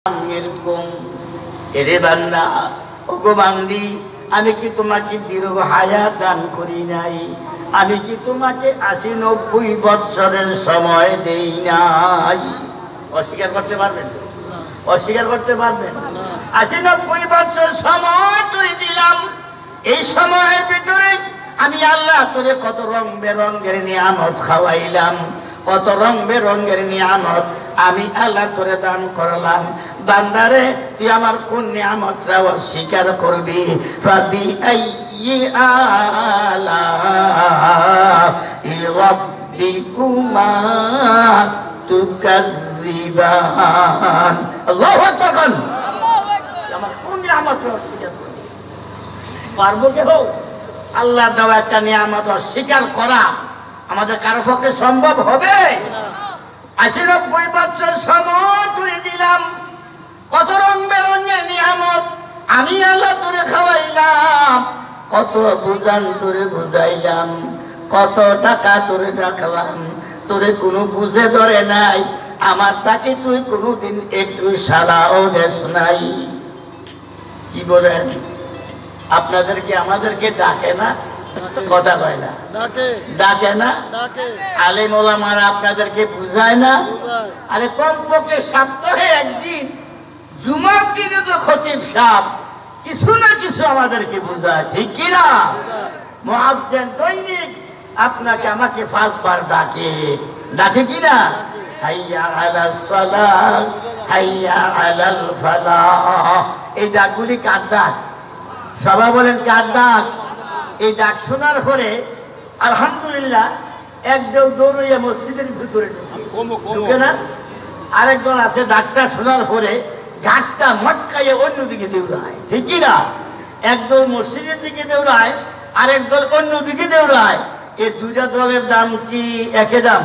এরকম এরে বান্দা ওগো বান্দি, আমি কি তোমাকে দীর্ঘ হায়াত দান করি নাই? আমি কি তোমাকে ৮০-৯০ বৎসরের সময় দেই নাই? অস্বীকার করতে পারবেন? অস্বীকার করতে পারবেন? ৮০-৯০ বৎসর সময় করে দিলাম। এই সময়ের ভিতরে আমি আল্লাহ তোরে কত রং বেরঙের নিয়ামত খাওয়াইলাম, কত রং বেরঙের নিয়ামত আমি আল্লাহ তোরে দান করলাম। বান্দারে, তুই আমার কোন নিয়ামতটা অস্বীকার করবি? ফাবি আইয়ি আলাই রাব্বিকুমা তুকাজ্জিবান। আল্লাহু আকবার। আমার কোন নিয়ামতটা অস্বীকার করবি? পারবো কেউ? আল্লাহ দেওয়া একটা নিয়ামত অস্বীকার করা আমাদের কারো পক্ষে সম্ভব হবে? ৮০-৯০ বছর সময় তুলে দিলাম, কত রং বেরঙের নিয়ামত আমি আল্লাহ তোরে খাওয়াইলাম, কত বুঝান তোরে বুঝাইলাম, কত টাকা তোরে রাখলাম, তোরে কোনো বুঝে ধরে নাই। আমার তাকে তুই কোনোদিন একটু সালাও দেশ নাই। কি বলেন? আপনাদেরকে আমাদেরকে ডাকে না? কথা কয় না? ডাকে না? আলেম ওলামারা আপনাদেরকে বুঝায় না? আরে কমপক্ষে সপ্তাহে একদিন জুমার দিনে তো খতিব সাহেব কিছু না কিছু আমাদেরকে বুঝায়, ঠিক কিনা? মুয়াজ্জিন দৈনিক আপনাকে আমাকে ৫ বার ডাকে, ডাকে কিনা? হাইয়া আলাস সালাহ, হাইয়া আলাল ফালাহ। এই ডাকগুলি কার ডাক? সবাই বলেন কার ডাক? এই ডাক শোনার পরে আলহামদুলিল্লাহ একদল দৌড়িয়া মসজিদের ভিতরে ঢুকে না, আরেকদল আছে ডাকটা শোনার পরে ঘাটটা মটকাইয়ে অন্যদিকে দৌড়ায়, ঠিক কিনা? একদল মসজিদের দিকে দৌড়ায়, আরেকদল অন্যদিকে দৌড়ায়। এই দুইটা দলের দাম কি একই দাম?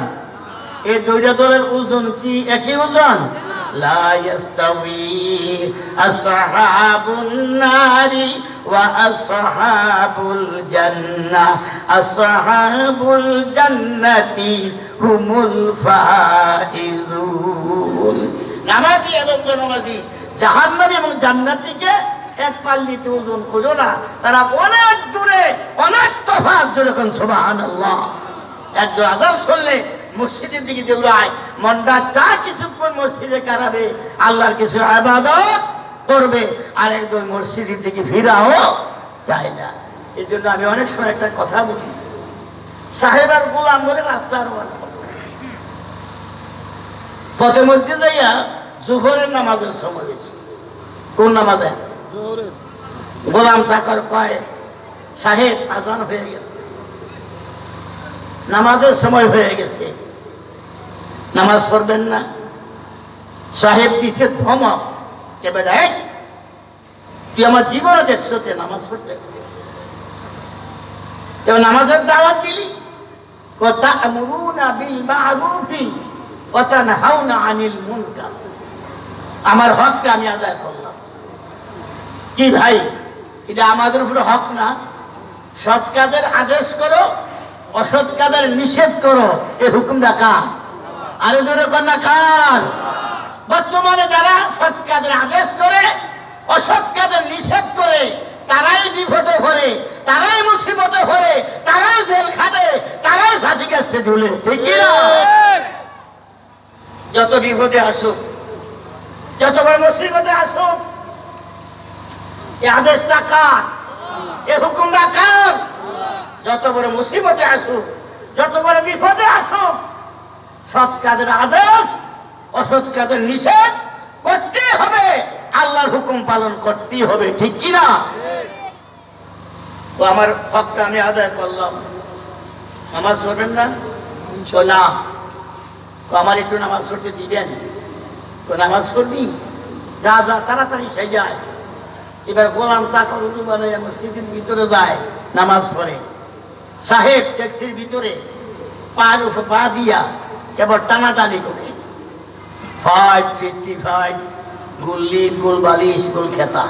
এই দুইটা দলের ওজন কি একই ওজন? লা ইয়াস্তাউই আসহাবুন নারি ওয়া আসহাবুল জান্নাহ, আসহাবুল জান্নাতি হুমুল ফাইজুন। নামাজি এবং বেনামাজি, জাহান্নামী এবং জান্নাতীকে এক পাল্লিতে ওজন করো না, তারা অনেক দূরে, অনেক তফাৎ। যেরকম সুবহানাল্লাহ। একজন আযান শুনলে মসজিদের দিকে দৌড়ায়, মনটা চা কিছুক্ষণ মসজিদে কারাবে, আল্লাহর কিছু ইবাদত করবে, আর একজন মসজিদের দিকে ফিরাও চায় না। এই জন্য আমি অনেক সময় একটা কথা বলি, সাহেব আর গোলাম বলে রাস্তার পথে মধ্যে যাইয়া জোহরের নামাজের সময় হয়েছে। কোন নামাজে? গোলাম চাকর কয়, সাহেব আজান হয়ে গেছে, নামাজের সময় হয়ে গেছে, নামাজ পড়বেন না? সাহেব দিছে ধমক, যে বেটা তুই আমার জীবনে দেখছো যে নামাজ পড়তে, নামাজের দাওয়াত দিলি, আমার হককে আমি আদায় করলাম। কি ভাই, এটা আমাদের উপরে হক না? সৎ কাজের আদেশ করো, অসৎ কাজের নিষেধ করো, এই হুকুমটা কার? আরো জোরে কর না কার? বর্তমানে যারা সৎ কাজের আদেশ করে, অসৎ কাজের নিষেধ করে, তারাই বিপদে পড়ে, তারাই মুসিবতে পড়ে, তারাই জেল খাবে, তারাই ফাঁসি কাটতে ঝুলে, ঠিক না? যত বিপদে আসুক, যত বড় মুসিবতে আসুক, এই আদেশটা কার? এই হুকুমটা কার? যত বড় মুসিবতে আসুক, যত বড় বিপদে আসুক, সৎ কাজের আদেশ, অসৎ কাজের নিষেধ করতে হবে, আল্লাহর হুকুম পালন করতেই হবে, ঠিক কিনা? তো আমার হকটা আমি আদায় করলাম, নামাজ পড়বেন না? না, তো আমার একটু নামাজ পড়তে দিবেন? তো নামাজ পড়বি, যা যা তাড়াতাড়ি সে যায়। এবার গোলাম চাকর উজু বানায় মসজিদের ভিতরে যায়, নামাজ পড়ে। সাহেব ট্যাক্সির ভিতরে পায়ের উপর পা দিয়া কেবল টানাটানি করে, 55 গুল্লি, গোল বালিশ, গোল খেতা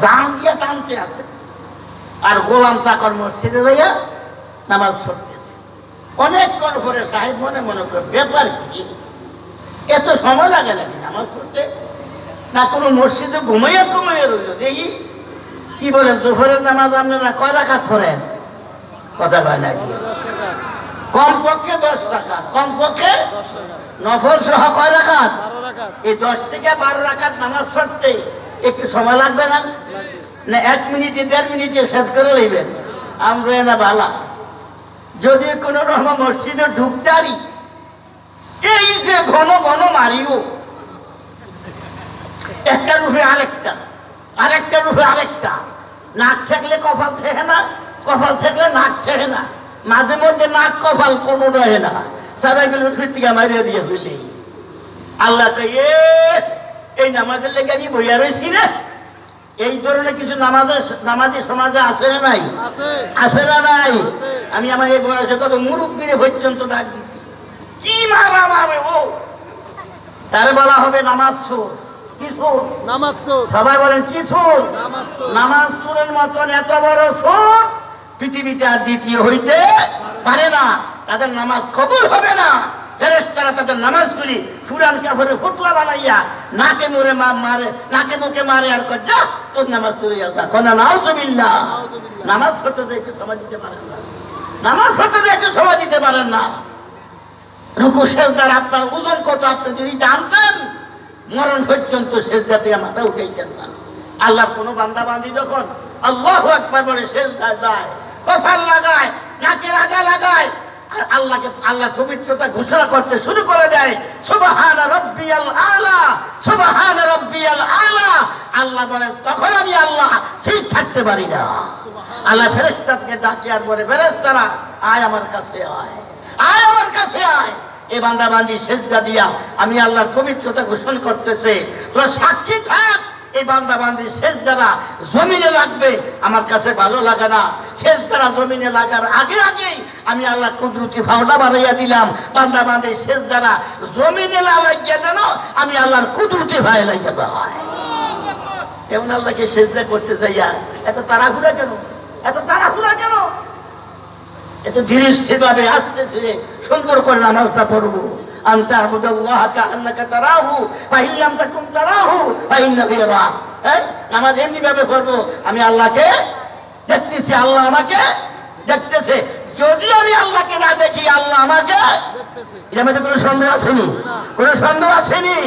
জান দিয়া টানতে আছে, আর গোলাম চাকর মসজিদে যাইয়া নামাজ পড়তেছে। অনেকক্ষণ পরে সাহেব মনে মনে করে, ব্যাপার কি, এত সময় লাগে নাকি নামাজ পড়তে? না কোনো মসজিদে ঘুমাইয়া রইল। দেখি কি বলেন, জোহরের নামাজ আপনারা কয় রাকাত পড়েন? কথা হয় না, কমপক্ষে 10 রাকাত, কমপক্ষে নফল সহ কয় রাকাত? এই 10 থেকে 12 রাকাত নামাজ পড়তে একটু সময় লাগবে না? না 1 মিনিটে 1.5 মিনিটে শেষ করে লইবেন? আমরা না বালা যদি কোন রকম মসজিদে ঢুকতে পারি, এই যে ঘন ঘন মারিও, একটা রূপে আরেকটা, আরেকটা রূপে আরেকটা, নাক থাকলে কপাল থেকে না, কপাল থাকলে নাক থেকে না, মাঝে মধ্যে নাক কপাল কোনো রহে না, সারাগুলো ফিরতিকা মারিয়ে দিয়ে চলে। আল্লাহ তো এই নামাজের লেগে আমি বইয়া রয়েছি রে। এই ধরনের কিছু নামাজি সমাজে আসে না নাই? আসে না নাই? আমি আমার এই বয়সে কত মুরব্বীরে পর্যন্ত ডাক দিছি, কি মারা মারে ও, তারে বলা হবে নামাজ চোর। কি চোর? নামাজ চোর। সবাই বলেন কি চোর? নামাজ চোরের মতন এত বড় চোর পৃথিবীতে আর দ্বিতীয় হইতে পারে না। তাদের নামাজ কবুল হবে না। ফেরেশতারা তাদের নামাজগুলি ফুরান কাপড়ে ফুটলা বানাইয়া নাকে মুখে মারে, নাকে মুখে মারে আর কয় যা তোর নামাজ চলে যা। কোনা নাউযুবিল্লাহ। নামাজ পড়তে দেখে সময় দিতে পারেন না, নামাজ পড়তে দেখে সময় দিতে পারেন না। রুকু সেজদার আপনার ওজন কত আপনি যদি জানতেন, মরণ পর্যন্ত সেজদা থেকে মাথা উঠাইতেন না। আল্লাহর কোনো বান্দা বান্দি যখন আল্লাহু আকবার বলে সেজদায় যায়, কপাল লাগায়, নাকের আগা লাগায়, আর আল্লাহকে আল্লাহ পবিত্রতা ঘোষণা করতে শুরু করে দেয়, সুবহানা রাব্বিয়াল আলা, সুবহানা রাব্বিয়াল আলা। আল্লাহ বলেন তখন আমি আল্লাহ ঠিক থাকতে পারি না। আল্লাহ ফেরেশতাকে ডাকে আর বলে, ফেরেশতারা আয় আমার কাছে, আয় আয় আমার কাছে আয়। এই বান্দা বান্দি সেজদা দিয়া আমি আল্লাহর পবিত্রতা ঘোষণা করতেছে, তোরা সাক্ষী থাক। এই বান্দা বান্দি সেজদারা জমিনে লাগবে, আমার কাছে ভালো লাগে না। সেজদারা জমিনে লাগার আগে আগেই আমি আল্লাহ কুদরতি ফাওনা বানাইয়া দিলাম, বান্দা বান্দি সেজদারা জমিনে লাগিয়ে যেন আমি আল্লাহর কুদরতি ফায় লাগিয়ে দেওয়া। এমন আল্লাহকে সেজদা করতে যাইয়া এত তাড়াহুড়া কেন? এত তাড়াহুড়া কেন? এত ধীরে স্থির ভাবে আস্তে ধীরে সুন্দর করে নামাজটা পড়বো। আনতা আবুদাল্লাহ কাআন্নাকা তারাহু ফাইন লাম তাকুন তারাহু ফাইন্নাহু ইয়ারাক। নামাজ এমনি ভাবে পড়বো, আমি আল্লাহকে দেখতেছি, আল্লাহ আমাকে দেখতেছে। যদি আমি আল্লাহকে না দেখি, আল্লাহ আমাকে দেখতেছে। এর মধ্যে কোনো সন্দেহ আসেনি? কোনো সন্দেহ আসেনি?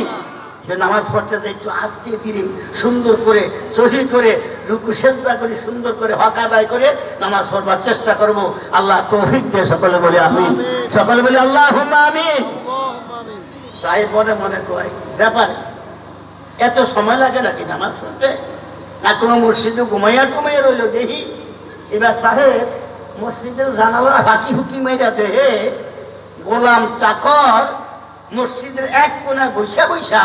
সে নামাজ পড়তে একটু আস্তে ধীরে সুন্দর করে সহি করে রুকু সেজদা করে সুন্দর করে হক আদায় করে নামাজ পড়বার চেষ্টা করব। আল্লাহ তৌফিক দিয়ে সকলে বলে আমিন। সকলে বলে আল্লাহুম্মা আমিন। সাহেব মনে মনে কয় ব্যাপার এত সময় লাগে নাকি নামাজ পড়তে? না কোনো মসজিদে ঘুমাইয়া রইল। দেখি এবার সাহেব মসজিদের জানালা হাকি হুকি মেয়েরা দেহে গোলাম চাকর মসজিদের এক কোণা বৈশা বৈশা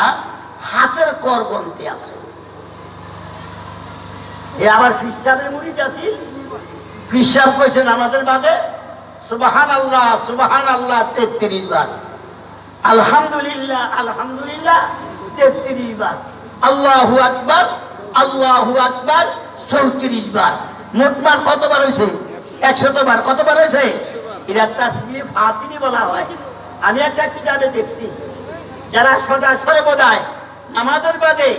হাতের কর গনতে আছে। এ আবার ফিসাবের মুড়ি যাচ্ছি, ফিসাব কইছে নামাজের বাদে সুবহানাল্লাহ সুবহানাল্লাহ 33 বার, আলহামদুলিল্লাহ আলহামদুলিল্লাহ 33 বার, আল্লাহু আকবার 34 বার। মোটমাট কতবার হয়েছে? 100 বার। কতবার হয়েছে? এটা তাসবিহ ফাতিমি বলা হয়। আমি একটা কিতাবে দেখছি, যারা সদা সর্বদাই নামাজের বাদে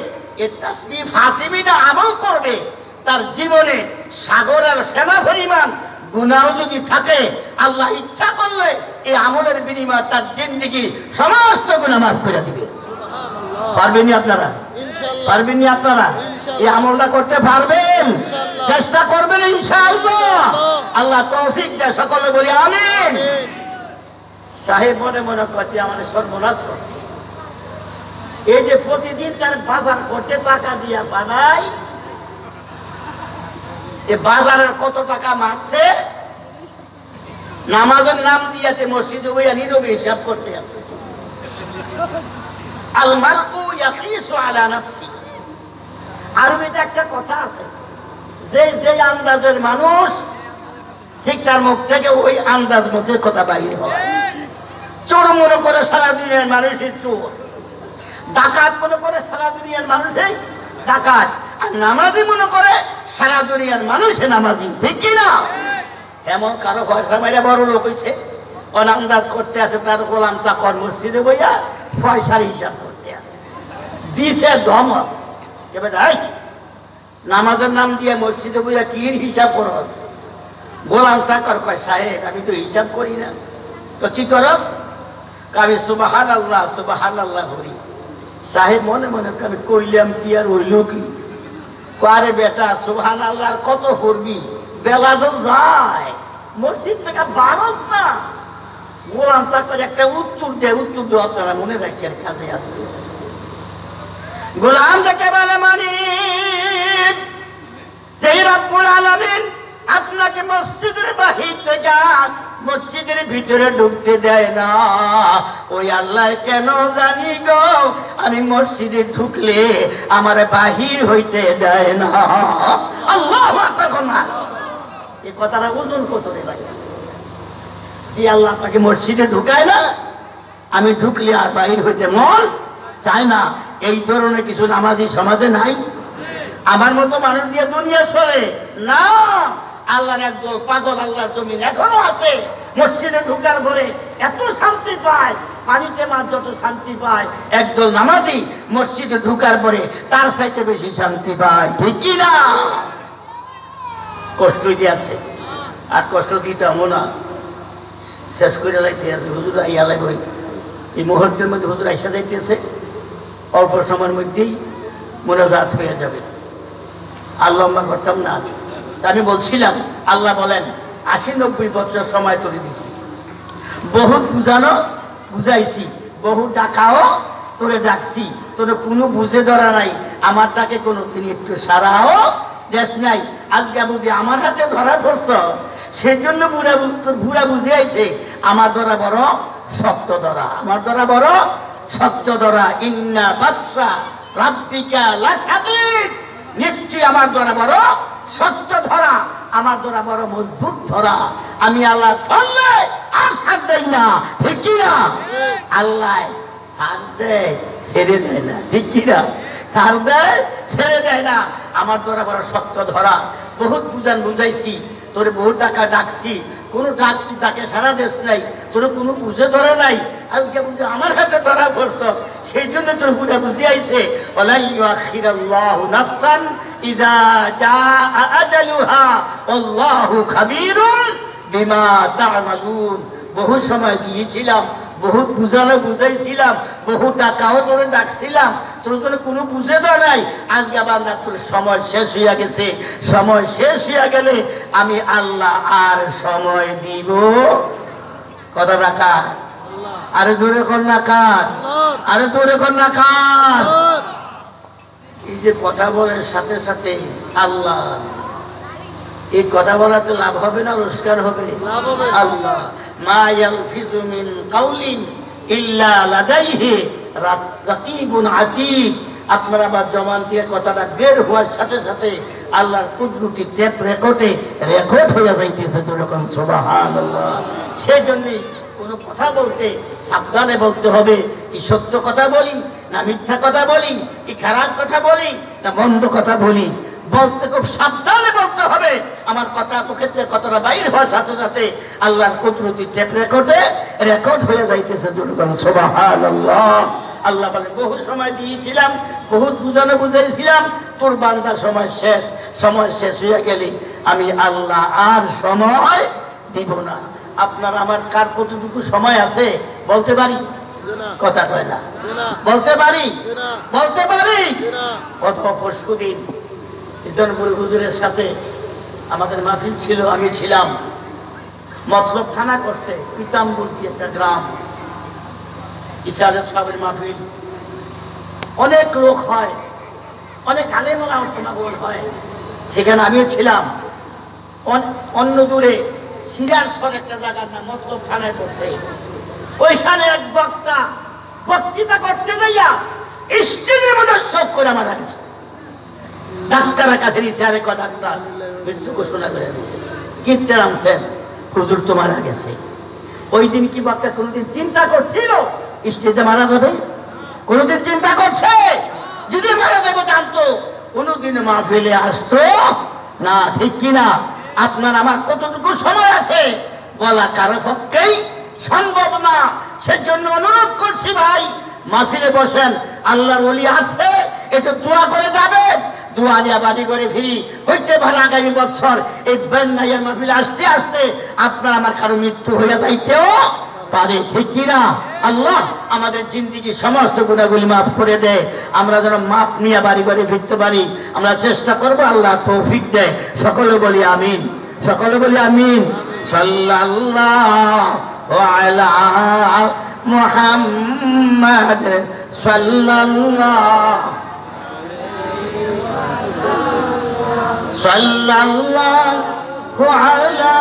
এই তাসবিহ ফাতিমিটা আমল করবে, তার জীবনে সাগরের সেনা পরিমাণ গুনাহ যদি থাকে, আল্লাহ ইচ্ছা করলে এই আমলের বিনিময়ে তার জিন্দেগি সমস্ত গুনাহ মাফ করে দিবে। পারবেননি আপনারা? পারবেননি আপনারা? এই আমলটা করতে পারবেন? চেষ্টা করবেন ইনশাআল্লাহ। আল্লাহ তৌফিক দেয়। সকলে বলি আমিন। সাহেব মনে মনে করতে আমাদের সর্বনাশ করছে। এই যে প্রতিদিন তার বাজার করতে টাকা দিয়া বানাই, এ বাজারের কত টাকা মারছে, নামাজের নাম দিয়াতে মসজিদে বইয়া নীরবে হিসাব করতে আছে। আল মারউ ইয়াকিসু আলা নাফসি। আরবিতে একটা কথা আছে, যে যে আন্দাজের মানুষ ঠিক তার মুখ থেকে ওই আন্দাজ মধ্যে কথা বাইর হয়। চোর মনে করে সারা দুনিয়ার মানুষের চোর, ডাকাত মনে করে সারা দুনিয়ার মানুষই ডাকাত, আর নামাজি মনে করে সারা দুনিয়ার মানুষে নামাজি। ঠিক কিনা? এমন কারো পয়সা মেরে বড় লোক হয়েছে, অনান্দাজ করতে আছে, তার গোলাম চাকর মসজিদে বইয়া পয়সার হিসাব করতে আছে, দিছে ধমক। এবার নামাজের নাম দিয়ে মসজিদে বুঝা কি হিসাব করস? গোলাম চাকর কয় সাহেব আমি তো হিসাব করি না। তো কি করস? আমি সুবহানাল্লাহ বলি। সাহেব মনে মনে আমি কইলাম কি আর হইল কি? আরে বেটা সুবহানাল্লাহ কত করবি, বেলা তো যায়, মসজিদ থেকে বারস না। গোলাম চাকর একটা উত্তর দেওয়া আপনারা মনে রাখেন, কাজে আসবে। গোলাম থেকে বলে মানে যেই রব্বুল আলামিন আপনাকে মসজিদের বাহিরে যান, মসজিদের ভিতরে ঢুকতে দেয় না, ওই আল্লাহ কেন জানি গো আমি মসজিদে ঢুকলে আমার বাহির হইতে দেয় না। আল্লাহু আকবার। এই কথাটা ওজন কত রে ভাই? যে আল্লাহ আপনাকে মসজিদে ঢুকায় না, আমি ঢুকলে আর বাহির হইতে মন চায় না। এই ধরনের কিছু নামাজি সমাজে নাই। আমার মতো মানুষ দিয়ে দুনিয়া চলে না। আল্লাহর একদল পাগল আল্লাহর জমিন এখনো আছে। মসজিদে ঢুকার পরে এত শান্তি পায়, পানিতে মাছ যত শান্তি পায়, একদল নামাজি মসজিদে ঢুকার পরে তার চাইতে বেশি শান্তি পায়। ঠিক কি না? কষ্ট দিয়ে আছে, আর কষ্ট দিতে হবো না। শেষ করে লাইতে আছে, হুজুর আইয়া লাগবে। এই মুহূর্তের মধ্যে হুজুর আইসা যাইতেছে, অল্প সময়ের মধ্যেই মোনাজাত হয়ে যাবে। আর লম্বা করতাম না। আমি বলছিলাম আল্লাহ বলেন ৮০-৯০ বছর সময় তোরে দিছি, বহুত বুঝানো বুঝাইছি, বহু ডাকাও তোরে ডাকছি, তোরে কোনো বুঝে ধরা নাই। আমার তাকে কোনো তিনি একটু সারাও দেশ নাই। আজকে বুঝি আমার হাতে ধরা পড়ছ, সেই জন্য বুড়া বুঝে আইছে আমার ধরা বড় শক্ত ধরা, আমার ধরা বড় শক্ত ধরা। ইন্না বাদশা রাব্বিকা লাসাদিদ, নিশ্চয়ই আমার ধরা বড় শক্ত ধরা, আমার ধরা বড় মজবুত ধরা। আমি আল্লাহ ধরলে আর ছাড় দেয় না। ঠিক কিনা? আল্লাহ ছাড় দেয়, ছেড়ে দেয় না। ঠিক কিনা? ছাড় দেয়, ছেড়ে দেয় না। আমার ধরা বড় শক্ত ধরা। বহুত বুঝাইছি, তোরে বহু টাকা ডাকছি, কোনো ডাক তুই তাকে সারা দেশ নাই, তোর কোনো বুঝে ধরা নাই। আজকে বুঝে আমার হাতে ধরা পড়ছ, সেই জন্য তোর বুঝা বুঝে আইছে। ওয়ালা ইউআখিরাল্লাহু নাফসান ইযা জাআ আজালুহা আল্লাহু খাবীরুন বিমা তা'মালুন। বহু সময় দিয়েছিলাম, বহুত বুঝাইছিলাম, বহু টাকাও তোরে ডাকছিলাম, তোর জন্য কোনো বুঝে দেওয়া নাই। আজকে আবার তোর সময় শেষ হইয়া গেছে। সময় শেষ হইয়া গেলে আমি আল্লাহ আর সময় দিব কথা রাখা। আরে দূরে কর না কার, আরে দূরে কর না কার। এই যে কথা বলার সাথে সাথে আল্লাহ, এই কথা বলাতে লাভ হবে না রোজগার হবে? আল্লাহ মা ইয়ালফিযু মিন কাউলিন ইল্লা লাদাইহি রাকিবুন আতীদ। আপনারা আবার জবান দিয়ে কথাটা বের হওয়ার সাথে সাথে আল্লাহর কুদরতি টেপ রেকর্ড হয়ে যাইতেছে। যেরকম সুবহানাল্লাহ। সেই জন্যই কোনো কথা বলতে সাবধানে বলতে হবে। কি সত্য কথা বলি না মিথ্যা কথা বলি, কি খারাপ কথা বলি না মন্দ কথা বলি, বলতে খুব সাবধানে বলতে হবে। আমার কথা মুখেতে কথাটা বাইর হওয়ার সাথে সাথে আল্লাহর কুদরতি টেপ রেকর্ড হয়ে যাইতেছে। যেরকম সুবহানাল্লাহ। আল্লাহ বলেন বহু সময় দিয়েছিলাম, বহুত বুঝাইছিলাম, তোর বান্দার সময় শেষ হয়ে গেলে আমি আল্লাহ আর সময় দিব না। আপনার আমার কার কতটুকু সময় আছে বলতে পারি? কথা কয় না। বলতে পারি? গত পরশু দিন ইজনপুর হুজুরের সাথে আমাদের মাহফিল ছিল, আমি ছিলাম। মতলব থানা করছে, পিতাম্বুর কি একটা গ্রাম, ইসারে সাহেবের মাহফিল। অনেক লোক হয়, অনেক আলেমরা সমাগম হয়, সেখানে আমিও ছিলাম। অন্য দূরে সিরাজসর একটা জায়গার নাম মতলব থানায় করছে। ওইখানে এক বক্তা বক্তৃতা করতে যাইয়া স্ত্রীর মধ্যে স্ট্রোক করে মারা গেছে। ডাক্তারের কাছে নিচে আরে ডাক্তার মৃত্যু ঘোষণা করে দিয়েছে। কীর্তে নামছেন হুজুর তো মারা গেছে। ওই দিন কি বক্তা কোনোদিন চিন্তা করছিল স্ত্রীতে মারা যাবে? কোনোদিন চিন্তা করছে? যদি মারা যাবে জানতো কোনোদিন মাহফিলে আসতো না। ঠিক কিনা? আপনার আমার কতটুকু সময় আছে বলা কারো পক্ষেই সম্ভব না। সেজন্য অনুরোধ করছি ভাই, মাহফিলে বসেন, আল্লাহর ওলি আছে, এটা দোয়া করে যাবেন, দোয়া দিয়া বাড়ি করে ফিরি হইতে ভালো। আগামী বছর এই বেন্নাইয়ের মাহফিলে আসতে আসতে আপনার আমার কারো মৃত্যু হইয়া যাইতেও পারে, ঠিক কিনা? আল্লাহ আমাদের জিন্দিগি সমস্ত গুণাগুলি মাফ করে দেয়, আমরা যেন মাপ নিয়ে বাড়ি বাড়ি ফিরতে পারি আমরা চেষ্টা করবো। আল্লাহ তৌফিক দেয়। সকলে বলি আমিন, সকলে বলি আমিন। সাল্লাল্লাহু আলা মুহাম্মাদ সাল্লাল্লাহু আলা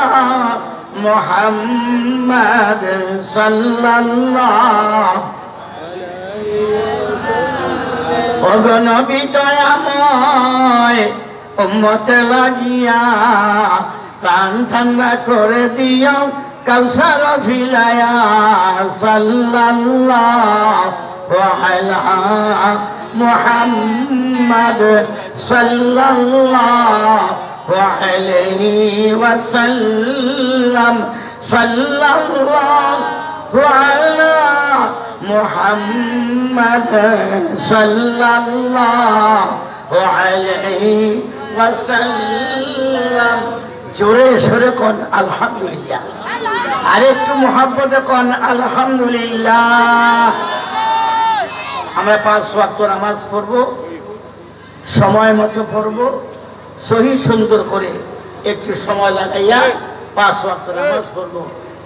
মুহাম্মাদ সাল্লাল্লাহু ওগো নবী দয়াময় উম্মতে লাগিয়া প্রাণ ঠান্ডা করে দিও কাউসার ফিলায়া সাল্লাল্লাহু আলা মুহাম্মাদ সাল্লাল্লাহু আলাইহি ওয়াসাল্লাম সাল্লাল্লাহু আলা মুহাম্মাদ সাল্লাল্লাহু আলাইহি ওয়াসাল্লাম। জোরে সরে কোন আলহামদুলিল্লাহ, আর একটু মুহাব্বতে কোন আলহামদুলিল্লাহ। আমরা 5 ওয়াক্ত নামাজ পড়ব, সময় মতো পড়ব, সহি সুন্দর করে একটু সময় লাগাইয়া 5 ওয়াক্ত নামাজ পড়ব।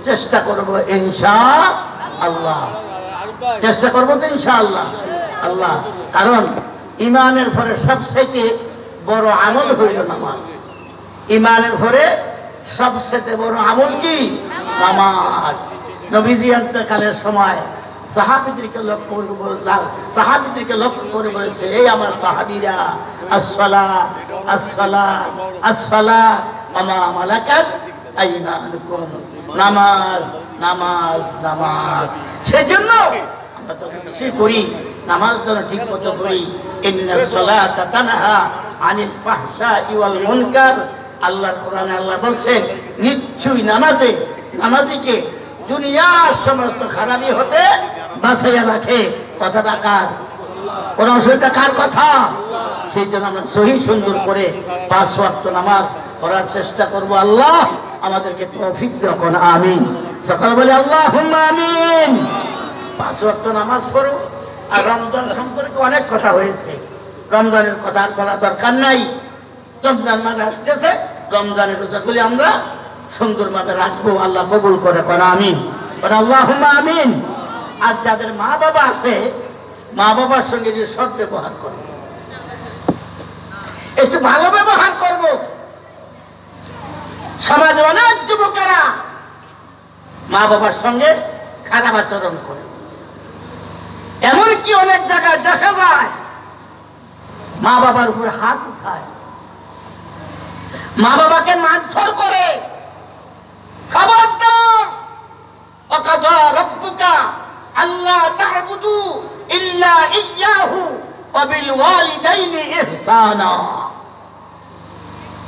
চেষ্টা করব ইনশাআল্লাহ, চেষ্টা করব তো ইনশাআল্লাহ আল্লাহ। কারণ ইমানের পরে সবচেয়ে বড় আমল হইল নামাজ। ইমানের পরে সবচেয়ে বড় আমল কি? নামাজ। নবীজি ইন্তেকালের সময় সাহাবীদেরকে লক্ষ্য করে বলেছে, এই আমার সাহাবীরা, আসসালাত আসসালাত আসসালাত ওয়া মা মালাকাত আইমানুকুম, নামাজ নামাজ নামাজ। সেজন্য আমরা তো কিছু করি, নামাজ যেন ঠিক মতো করি। ইন্নাস সালাতা তানহা আনিল ফাহশাই ওয়াল মুনকার। আল্লাহর কোরআনে আল্লাহ বলছেন, নিশ্চয়ই নামাজিকে দুনিয়ার সমস্ত খারাপি হতে বাঁচাইয়া রাখে। কথাটা কার? কোন অসুবিধা কার কথা? সেই জন্য আমরা সহি সুন্দর করে 5 ওয়াক্ত নামাজ পড়ার চেষ্টা করব। আল্লাহ আমাদেরকে তৌফিক দান, আমিন। সকল বলে আল্লাহুম্মা আমিন। 5 ওয়াক্ত নামাজ পড়ো। আর রমজান সম্পর্কে অনেক কথা হয়েছে, রমজানের কথা আর বলা দরকার নাই। রমজান মাস আসতেছে, রমজানের রোজাগুলি আমরা সুন্দর ভাবে রাখবো। আল্লাহ কবুল করে কোন আমিন, আল্লাহুম্মা আমিন। আর যাদের মা বাবা আছে, মা বাবার সঙ্গে যে সৎ ব্যবহার করবো, একটু ভালো ব্যবহার করব। সমাজে অনেক যুবকেরা মা বাবার সঙ্গে খারাপ আচরণ করে, এমনকি অনেক জায়গায় দেখা যায় মা বাবার উপর হাত উঠায়, মা বাবাকে মারধর করে। খবরদার! ওয়াকাযা রাব্বুকা আল্লা তা'বুদু ইল্লা ইয়্যাহু ওয়া বিল ওয়ালিদাইনি ইহসানা।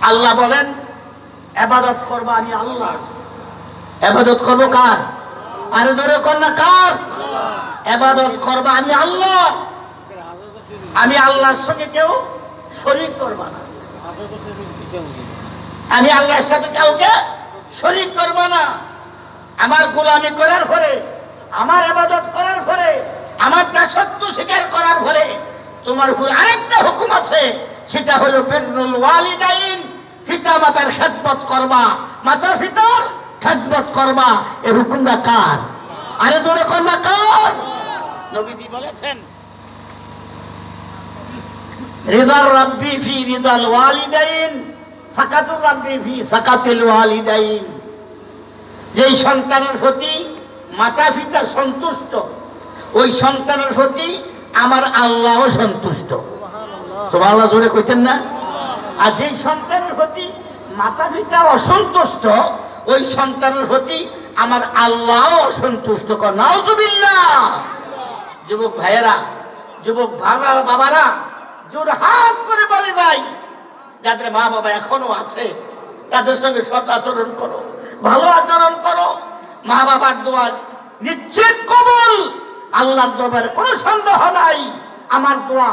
আল্লাহ বলেন, ইবাদত করব আমি আল্লাহ। ইবাদত করব কার? আরে ধরে কোন না কার? ইবাদত করব আমি আল্লাহ। আমি আল্লাহর সঙ্গে কেউ শরীক করব না। আমি আল্লাহর সাথে কাউকে শরীক করব না। আমার গোলামি করার পরে, আমার ইবাদত করার পরে, আমার দাসত্ব স্বীকার করার পরে তোমার উপর আরেকটা হুকুম আছে, সেটা হলো বিররুল ওয়ালিদাইন। পিতা মাতার খেদমত করবা, মাতার পিতার খেদমত করবা। এই হুকুমটা কার? আরে ধরে করবা কার? নবীজি বলেছেন, রিদার রাব্বি ফি রিদাল ওয়ালিদাইন, সাকাতুর রাব্বি ফি সাকাতিল ওয়ালিদাইন। যেই সন্তানের প্রতি মাতা পিতা সন্তুষ্ট, ওই সন্তানের প্রতি আমার আল্লাহও সন্তুষ্ট। সুবহানাল্লাহ জোরে কইতেন না? আর যেই সন্তানের প্রতি মাতা পিতা অসন্তুষ্ট, ওই সন্তানের প্রতি আমার আল্লাহও অসন্তুষ্ট। নাউযুবিল্লাহ। যুবক ভাইয়েরা, যুবক বাবারা জোর হাত করে বলে যায়, যাদের মা বাবা এখনো আছে তাদের সঙ্গে সৎ আচরণ করো, ভালো আচরণ করো। মা বাবার দোয়া নিশ্চিত কবুল। আল্লাহর দরবারে কোনো সন্দেহ নাই আমার দোয়া,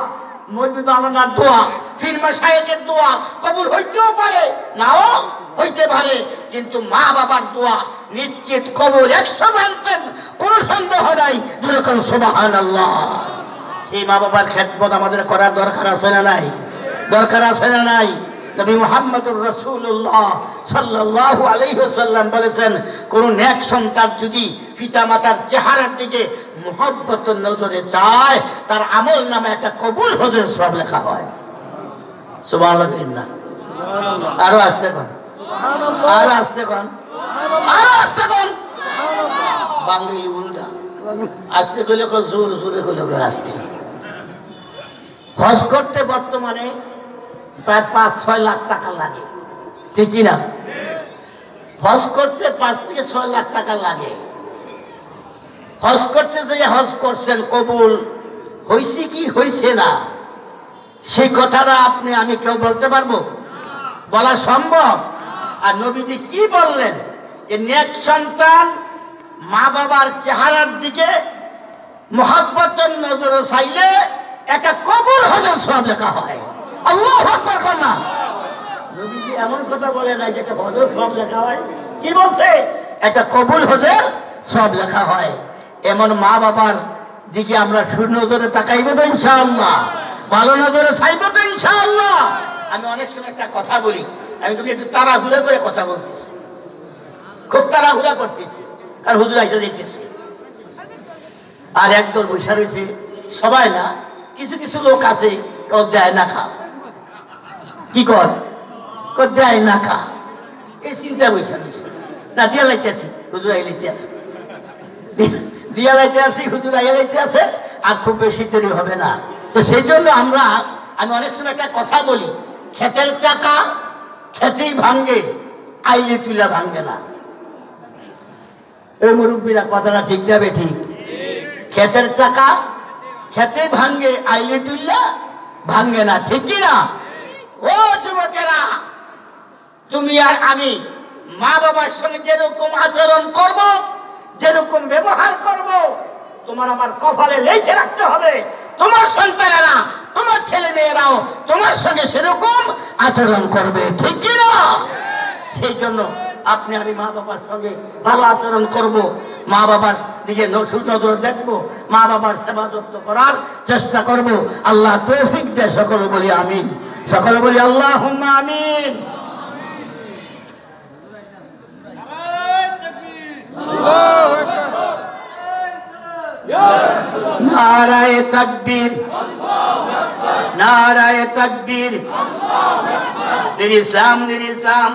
মসজিদ আলাদার দোয়া, পীর মাশায়েখের দোয়া কবুল হইতেও পারে, নাও হইতে পারে, কিন্তু মা বাবার দোয়া নিশ্চিত কবুল 100%, কোনো সন্দেহ নাই। যেরকম সুবহানাল্লাহ। সেই মা বাবার খেদমত আমাদের করার দরকার আছে না নাই? দরকার আছে না নাই? নবী মুহাম্মদুর রাসূলুল্লাহ সাল্লাল্লাহু আলাইহি ওয়াসাল্লাম বলেছেন, কোন নেক সন্তান যদি পিতামাতার চেহারার দিকে মুহাব্বতের নজরে চায়, তার আমল নামে একটা কবুল হজের সওয়াব লেখা হয়। সুবহানাল্লাহ। আরো আসতে কোন, আরো আসতে কোন, আরো আসতে কোন। বাঙালি উল্টা, আসতে গেলে জোর জোরে গেলে আসতে। হজ করতে বর্তমানে প্রায় 5-6 লাখ টাকা লাগে, ঠিক কিনা? হজ করতে 5 থেকে 6 লাখ টাকা লাগে। হজ করতে যে হজ করছেন কবুল হয়েছে কি হয়েছে না, সেই কথাটা আপনি আমি কেউ বলতে পারবো? বলা সম্ভব? আর নবীজি কি বললেন যে নেক সন্তান মা বাবার চেহারার দিকে মুহাব্বতের নজরে চাইলে একটা কবুল হজের সওয়াব লেখা হয়। আল্লাহু আকবার কন্যা। নবীজি এমন কথা বলে নাই যে একটা হজের সওয়াব লেখা হয়, কি বলছে? একটা কবুল হজের সওয়াব লেখা হয়। এমন মা বাবার দিকে আমরা সুনজরে তাকাইব তো ইনশাআল্লাহ, ভালো নজরে চাইব তো ইনশাআল্লাহ। আমি অনেক সময় একটা কথা বলি, আমি তুমি একটু তাড়াহুড়া করে কথা বলতেছি, খুব তাড়াহুড়া করতেছি, আর হুজুর এসে দিতেছি, আর একদল বসে রয়েছে, সবাই না, কিছু কিছু লোক আছে কেউ দেয় না খা, কি কর দেয় না খা, এই চিন্তা বসে রয়েছে। না দিয়া লাইতে আছি, হুজুর আই লাইতে আছে, দিয়া লাইতে আছি, হুজুর আই লাইতে আছে, আর খুব বেশি দেরি হবে না। তো সেই জন্য আমি অনেক সময় একটা কথা বলি, ক্ষেতের চাকা খেতেই ভাঙ্গে, আইলে তুলা ভাঙ্গে না। এই মুরব্বীরা কথাটা ঠিক যাবে? ঠিক। ক্ষেতের চাকা খেতেই ভাঙ্গে, আইলে তুলা ভাঙ্গে না, ঠিক কিনা? ও যুবকেরা, তুমি আর আমি মা বাবার সঙ্গে যেরকম আচরণ করব, যেরকম ব্যবহার করব, তোমার আমার কপালে লিখে রাখতে হবে। তোমার সন্তানেরা, তোমার ছেলে মেয়েরাও তোমার সঙ্গে সেরকম আচরণ করবে, ঠিক কিনা? সেই জন্য আপনি আমি মা বাবার সঙ্গে ভালো আচরণ করব, মা বাবার দিকে সুনজর দেখব, মা বাবার সেবা যত্ন করার চেষ্টা করব। আল্লাহ তৌফিক দেয়। সকলে বলি আমিন, সকলে বলি আল্লাহুম্মা আমিন। নারায়ে তাকবীর, নারায়ে তাকবীর। দিন ইসলাম, দিন ইসলাম,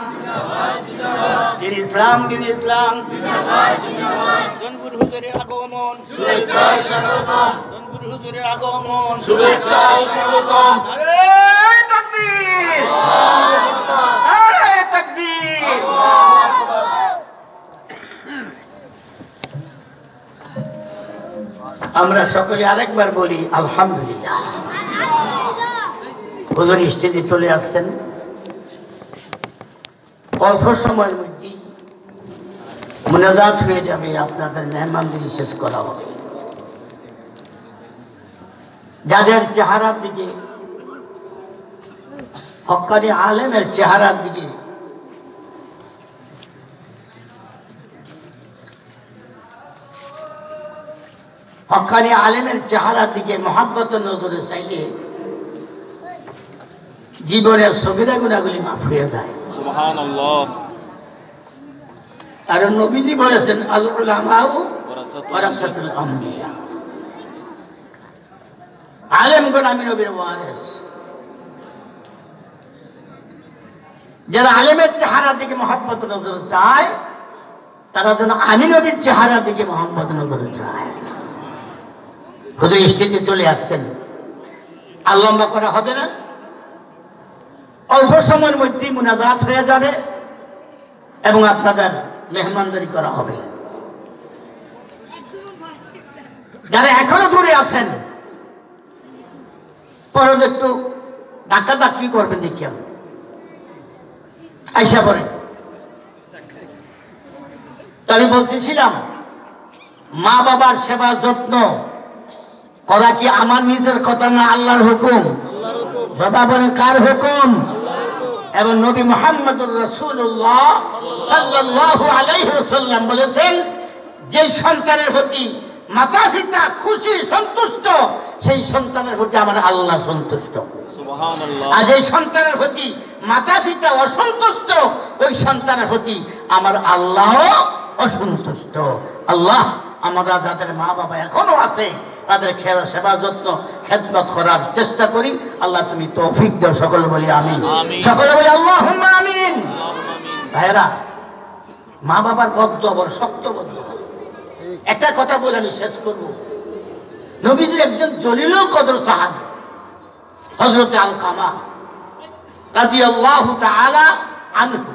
দিন ইসলাম, দিন ইসলাম। জনপুর হুজুরের আগমন, শুভেচ্ছায় স্বাগতম। জনপুর হুজুরের আগমন, শুভেচ্ছায় স্বাগতম। নারায়ে তাকবীর, নারায়ে তাকবীর। আমরা সকলে আরেকবার বলি আলহামদুলিল্লাহ। হুজুর স্টেজে চলে আসছেন, অল্প সময়ের মধ্যেই মুনাজাত হয়ে যাবে, আপনাদের মেহমানদারি শেষ করা হবে। যাদের চেহারার দিকে, হক্কানি আলেমের চেহারার দিকে হক্কানি আলেমের চেহারার দিকে মহাব্বতের নজরে চাইলে জীবনের সগীরা গুনাহগুলি মাফ হয়ে যায়। সুবহানাল্লাহ। আর নবীজি বলেছেন আল উলামাউ ওয়ারাসাতুল আমবিয়া, আলেমগণ আমি নবীর ওয়ারিস। যারা আলেমের চেহারার দিকে মহাব্বতের নজরে চায়, তারা যেন আমি নবীর চেহারার দিকে মহাব্বতের নজরে চায়। হুজুর স্টেজে চলে আসছেন, আর লম্বা করা হবে না, অল্প সময়ের মধ্যেই মুনাজাত হয়ে যাবে এবং আপনাদের মেহমানদারি করা হবে। যারা এখনো দূরে আছেন, পরে একটু ধাক্কা ধাক্কি করবেন, দেখি আমি আইসা পরে। আমি বলতেছিলাম মা বাবার সেবা যত্ন করা কি আমার নিজের কথা না আল্লাহর হুকুম? বাবা বলেন কার হুকুম? এবং নবী মুহাম্মদুর রাসূলুল্লাহ সাল্লাল্লাহু আলাইহি ওয়াসাল্লাম বলেছেন, যে সন্তানের প্রতি মাতা পিতা খুশি সন্তুষ্ট, সেই সন্তানের প্রতি আমার আল্লাহ সন্তুষ্ট। সুবহানাল্লাহ। আর যে সন্তানের প্রতি মাতা পিতা অসন্তুষ্ট, ওই সন্তানের প্রতি আমার আল্লাহ অসন্তুষ্ট। আল্লাহ, আমরা যাদের মা বাবা এখনো আছে তাদের সেবা যত্ন খেদমত করার চেষ্টা করি। আল্লাহ তুমি তৌফিক দাও। সকলে বলি আমিন। সকলে বলি আল্লাহুম্মা আমিন। ভাইরা, মা বাবার বদ্ধ বড় শক্ত বদ্ধ। একটা কথা বলে আমি শেষ করব। নবীজির একজন জলিলুল কদর সাহাবী হযরত আলকামা রাদিয়াল্লাহু তাআলা আনহু,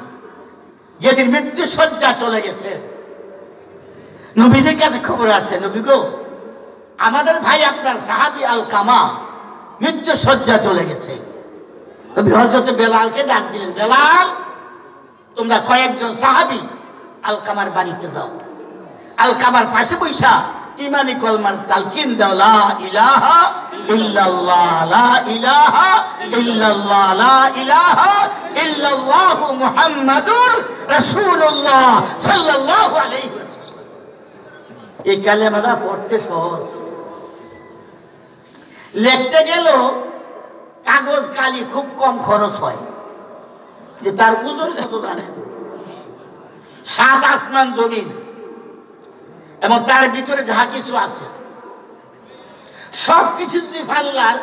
যেদিন মৃত্যু শয্যা চলে গেছে, নবীজির কাছে খবর আসছে, নবী গো, আমাদের ভাই আপনার সাহাবী আলকামা মৃত্যু শয্যা চলে গেছে। নবী হযরত বেলালকে ডাক দিলেন, বেলাল, তোমরা কয়েকজন সাহাবী আলকামার বাড়িতে যাও, আলকামার পাশে বৈশা ইমানি কলমার তালকিন দাও, লা ইলাহা ইল্লাল্লাহ, লা ইলাহা ইল্লাল্লাহ, লা ইলাহা ইল্লাল্লাহ মুহাম্মাদুর রাসূলুল্লাহ সাল্লাল্লাহু আলাইহি ওয়াসাল্লাম। এই কালেমাটা পড়তে সহজ, লিখতে গেল কাগজ কালি খুব কম খরচ হয়। যে তার ওজন কত জানেন? 7 আসমান জমিন এবং তার ভিতরে যাহা কিছু আছে সব কিছু যদি পাল্লার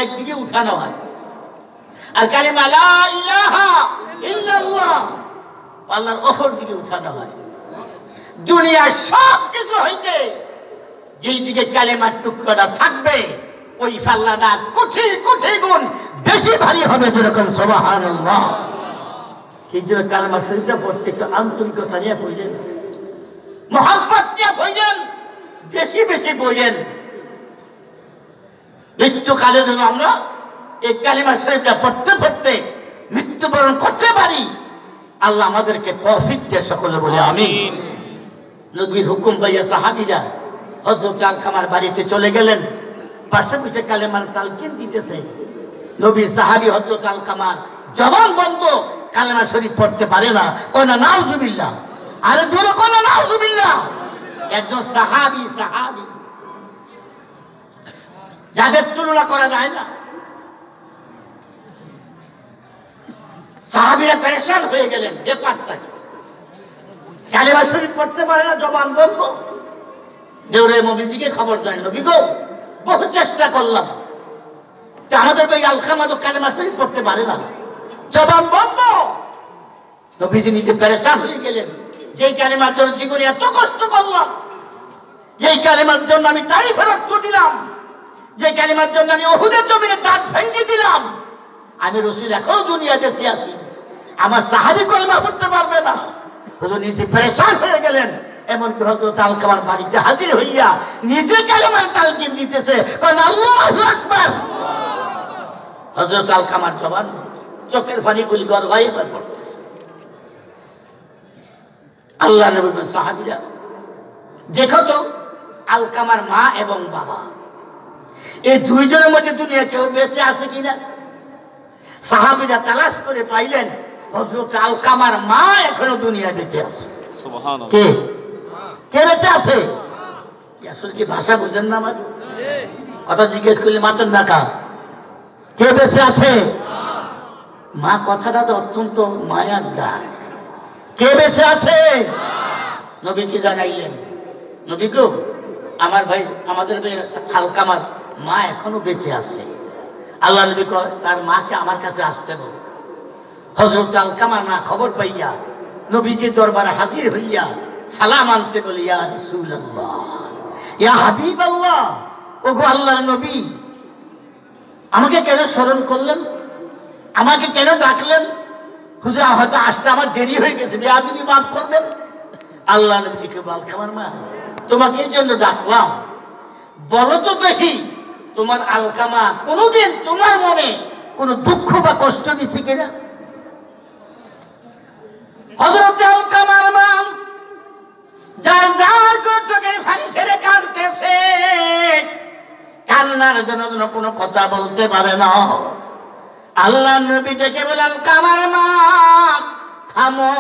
একদিকে উঠানো হয়, আর কালিমা লা ইলাহা ইল্লাল্লাহ পাল্লার অপর দিকে উঠানো হয়, দুনিয়ার সব কিছু হইতে যেই দিকে কালিমার টুকরাটা থাকবে ওই পাল্লাটা কোটি কোটি গুণ বেশি ভারী হবে। যেরকম সুবহানাল্লাহ। সেই জন্য কালেমা শরীফটা পড়তে একটু আন্তরিকতা নিয়ে পড়লেন, মহব্বত নিয়ে পড়লেন, বেশি বেশি পড়লেন। মৃত্যুকালে যেন আমরা এই কালেমা শরীফটা পড়তে পড়তে মৃত্যুবরণ করতে পারি। আল্লাহ আমাদেরকে তৌফিক দেয়। সকলে বলে আমিন। নবীর হুকুম পাইয়া সাহাবীরা হযরত আলকামার বাড়িতে চলে গেলেন, পাশে বসে কালেমার তালকিন দিতেছে। নবীর সাহাবী হযরত আলকামার জবান বন্ধ, কালেমা শরীফ পড়তে পারে না। কয় না নাউজুবিল্লাহ, আরে জোরে কয় না নাউজুবিল্লাহ। একজন সাহাবী যাদের তুলনা করা যায় না, সাহাবীরা পেরেশান হয়ে গেলেন। ব্যাপারটা কালেমা শরীফ পড়তে পারে না, জবান বন্ধ। দেউরে নবীজিকে খবর দেন, নবী গো, বহু চেষ্টা করলাম, আমাদের ভাই আলকামা তো কালেমা শরীফ পড়তে পারে না, জবান বন্ধ। নবীজি নিজে পেরেশান হয়ে গেলেন। যেই কালেমার জন্য জীবনে এত কষ্ট করলাম, যেই কালেমার জন্য আমি তাইফের রক্ত দিলাম, যে কালেমার জন্য আমি উহুদের জমিনে দাঁত ভেঙে দিলাম, আমি রাসূল এখনো দুনিয়া বেঁচে আছি, আমার সাহাবী কলেমা পড়তে পারবে না। হুজুর নিজে পেরেশান হয়ে গেলেন। এমনকি হযরত আলকামার বাড়িতে হাজির হইয়া নিজে কালেমার তালকিন দিতেছে, আল্লাহু আকবার। হযরত আলকামার জবান, চোখের পানিগুলি গড়গড়িয়ে পড়তেছে। আল্লাহ নবী বলেন, সাহাবীরা দেখো তো আলকামার মা এবং বাবা, এই দুইজনের মধ্যে দুনিয়া কেউ বেঁচে আছে কিনা। সাহাবীরা তালাশ করে পাইলেন হযরত আলকামার মা এখনো দুনিয়া বেঁচে আছে। সুবহানাল্লাহ। কে কে বেঁচে আছে? আসলে কি ভাষা বুঝেন না? আমার কথা জিজ্ঞেস করলে মাতেন না কা? কে বেঁচে আছে? মা কথাটা তো অত্যন্ত মায়ার ডাক। কে বেঁচে আছে? নবী কি জানাইলেন, নবী গো, আমার ভাই, আমাদের আলকামার মা এখনো বেঁচে আছে। আল্লাহ নবী কয়, তার মাকে আমার কাছে আসতে বল। হযরত আলকামার মা খবর পাইয়া নবীজির দরবারে হাজির হইয়া সালাম আনতে বলে, ইয়া রাসূলুল্লাহ, ইয়া হাবিবাল্লাহ, ওগো আল্লাহর নবী, আমাকে কেন স্মরণ করলেন? আমাকে কেন ডাকলেন? হুজুর, হয়তো আসতে আমার দেরি হয়ে গেছে, বেয়াদবি মাফ করবেন। আল্লাহ নবীকে বল, আলকামার মা, তোমাকে এই জন্য ডাকলাম, বলো তো দেখি তোমার আলকামা কোনোদিন তোমার মনে কোনো দুঃখ বা কষ্ট দিচ্ছে কিনা? হযরত আলকামার মা যার যার চোখের পানি ছেড়ে কাঁদতেছে, কান্নার জন্য কোনো কথা বলতে পারে না। আল্লাহ নবী ডেকে বলে আলকামার মা থামো,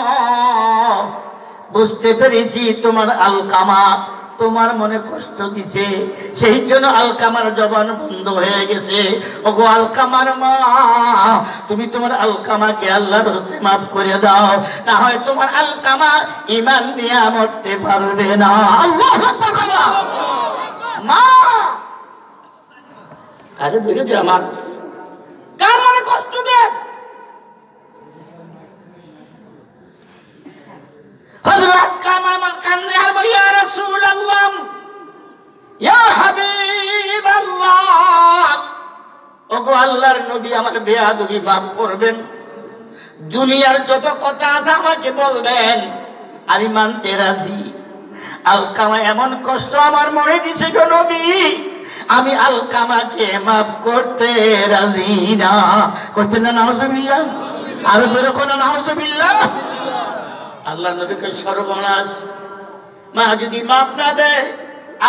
বুঝতে পেরেছি তোমার আলকামা তোমার মনে কষ্ট দিছে, সেই জন্য আলকামার জবান বন্ধ হয়ে গেছে। ওগো আলকামার মা, তুমি তোমার আলকামাকে আল্লাহর রাস্তায় মাফ করে দাও, না হয় তোমার আলকামা ঈমান নিয়ে মরতে পারবে না। আল্লাহু আকবার। মা আরে ধরে দিলাম মানুষ কার মনে কষ্ট দেয়? হযরত কামাল কান্দে আর বলে ইয়া রাসূলুল্লাহ, ইয়া হাবিবাল্লাহ, ওগো আল্লাহর নবী আমার বেয়াদবি মাফ করবেন, দুনিয়ার যত কথা আছে আমাকে বলবেন, আমি মানতে রাজি। আলকামা এমন কষ্ট আমার মনে দিছে গো নবী, আমি আলকামাকে মাফ করতে রাজি না। করতে না নাউজুবিল্লাহ, আরো বেরো কোনো নাউজুবিল্লাহ। আল্লাহ নবীকে সর্বনাশ, মা যদি মাফ না দেয়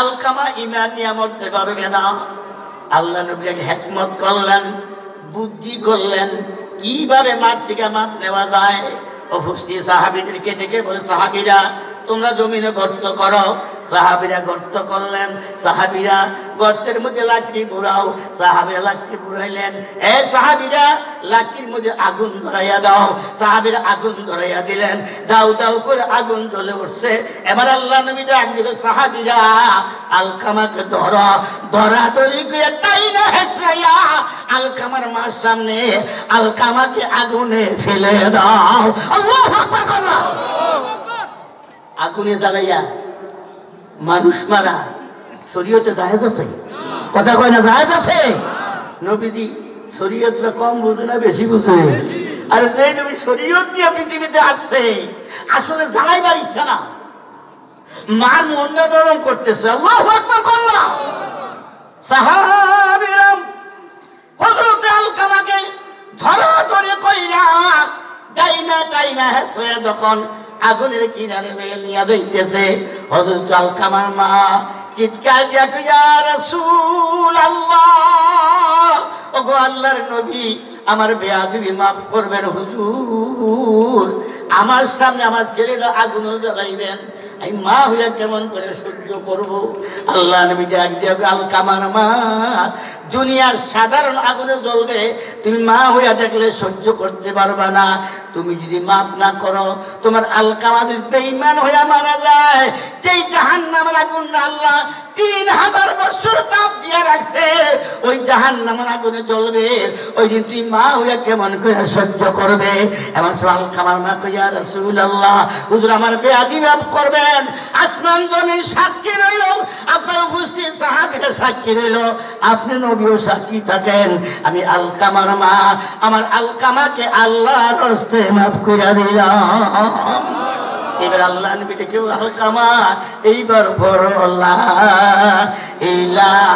আলকামা ঈমান নিয়ে মরতে পারবে না। আল্লাহ নবী হিকমত করলেন, বুদ্ধি করলেন কিভাবে মার থেকে মাপ নেওয়া যায়। উপস্থিত সাহাবীদেরকে ডেকে বলে, সাহাবীরা তোমরা জমিনে গর্ত করো। সাহাবীরা গর্ত করলেন, সাহাবীরা গর্তের মধ্যে লাকড়ি বুড়াও। সাহাবীরা লাকড়ি বুড়াইলেন, এ সাহাবীরা লাকড়ির মধ্যে আগুন ধরাইয়া দাও। সাহাবীরা আগুন ধরাইয়া দিলেন, দাও দাও করে আগুন জ্বলে উঠছে। এবার আল্লাহ নবী ডাক দিবে, সাহাবীরা আলকামাকে ধরো, ধরাধরি করে টাইনা হেসরাইয়া আলকামার মার সামনে আলকামাকে আগুনে ফেলে দাও। আল্লাহু আকবার। আগুনে জ্বালাইয়া মানুষ মারা শরীয়তে জায়েজ আছে? কথা কয় না জায়েজ আছে? নবীজি শরীয়তটা কম বুঝে না বেশি বুঝে? আরে যে নবী শরীয়ত নিয়ে পৃথিবীতে আসছে, আসলে জ্বালাইবার ইচ্ছা না, মার মনটা নরম করতেছে। আল্লাহু আকবার করলাম। সাহাবীরা হযরত আলকামাকে ধরাধরি কইরা ডাইনা টাইনা হেসে যখন আগুনের কিনারে নিয়ে যাইতেছে, হযরত আলকামার মা চিৎকার দিয়া কই, ইয়া রাসূলুল্লাহ, ওগো আল্লাহর নবী আমার বেয়াদবি মাফ করবেন হুজুর, আমার সামনে আমার ছেলেটা আগুন জ্বালাইবেন, আমি মা হইয়া কেমন করে সহ্য করব। আল্লাহ নবী ডাক দিয়া, আলকামার মা দুনিয়ার সাধারণ আগুনে জ্বলবে, তুমি মা হইয়া দেখলে সহ্য করতে পারবা না। তুমি যদি মাফ না করো, তোমার আলকামা যদি বেঈমান হইয়া মারা যায়, যেই জাহান্নামের আগুন আল্লাহ 3000 বছর তাপ দিয়ে রাখছে, ওই জাহান্নামের আগুনে জ্বলবে, ওই দিন তুমি মা হইয়া কেমন করে সহ্য করবে? এমন সব আলকামার মা কই, ইয়া রাসূলুল্লাহ, হুজুর আমার বেয়াদবি মাফ করবেন, আসমান জমিন সাক্ষী রইল, আপনার উপস্থিত সাহাবীরা সাক্ষী রইল, আপনি নবীও সাক্ষী থাকেন, আমি আলকামার মা আমার আলকামাকে আল্লাহর রাস্তায় মাফ করে দিলাম। এবার আল্লাহ নবীকে কেউ আলকামা এইবার বড় লা ইলাহা